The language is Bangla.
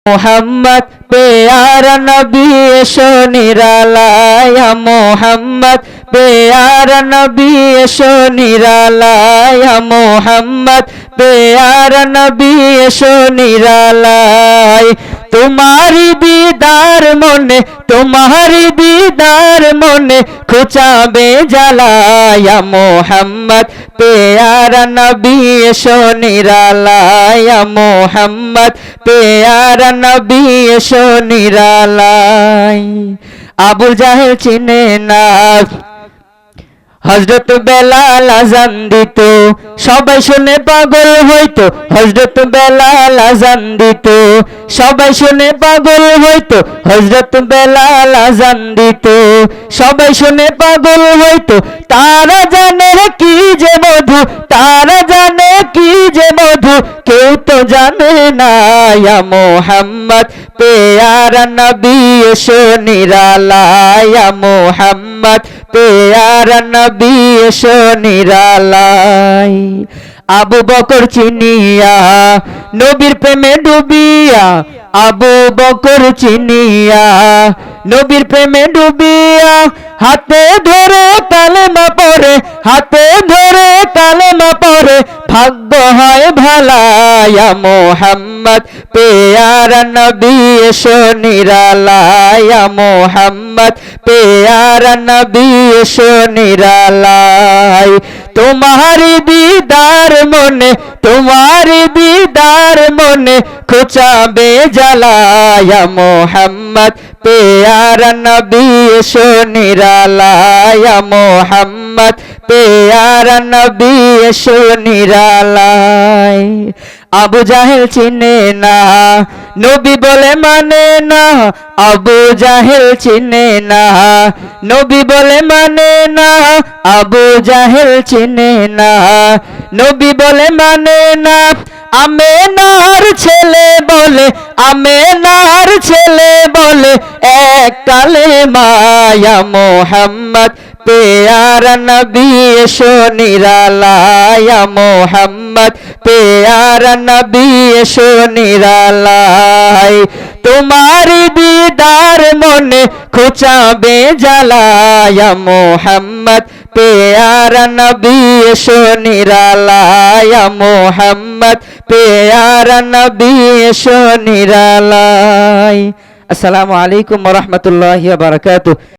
मोहम्मद प्यारा नबी एसो निरालाया मोहम्मद प्यारा नबी एसो निरालाया मोहम्मद प्यारा नबी एसो निरालाय तुम्हारी दीदार मोने खुचाबे जलाया मोहम्मद प्यारा नबी एसो निरालाया मोहम्मद प्यारा नबी एसो निरालाय আবু জাহেল চিনে না হযরত বেলাল আযান দিত সবাই শুনে পাগল হইতো হযরত বেলাল আযান দিত সবাই শুনে পাগল হইতো হযরত বেলাল আযান দিত সবাই শুনে পাগল হইতো তারা জানে কি যে মধু তারা জানে কি যে মধু কেউ তো জানে না ইয়া মোহাম্মদ প্যারা নবী এসো নিরালায় ইয়া মোহাম্মদ প্যারা নবী এসো নিরালায় আবু বকর চিনিয়া নবীর প্রেমে ডুবিয়া আবু বকর চিনিয়া নবীর প্রেমে ডুবিয়া হাতে ধরে কালেমা পড়ে হাতে ধরে কালেমা পড়ে ভাগ্য হয় ভালা ইয়া মোহাম্মদ প্যারা নবী এসো নিরালায় ইয়া মোহাম্মদ প্যারা নবী এসো নিরালায় तुम्हारी दीदार मोने खुचाबे जलाया मोहम्मद प्यारा नबी एसो निरालाया मोहम्मद प्यारा नबी एसो निरालाय আবু জাহেল চিনে না নবী বলে মানে না আবু জাহেল চিনে না নবী বলে মানে না আবু জাহেল চিনে না নবী বলে মানে না আমেনার ছেলে বলে এক কালেমা ইয়া মোহাম্মদ प्यारा नबी एसो निरालाया मोहम्मद प्यारा नबी एसो निरालाय तुम्हारी दीदार मोने खुचाबे जलाया मोहम्मद प्यारा नबी एसो निरालाया मोहम्मद प्यारा नबी एसो निरालाय। अस्सलामु अलैकुम व रहमतुल्लाहि व बरकातुहू।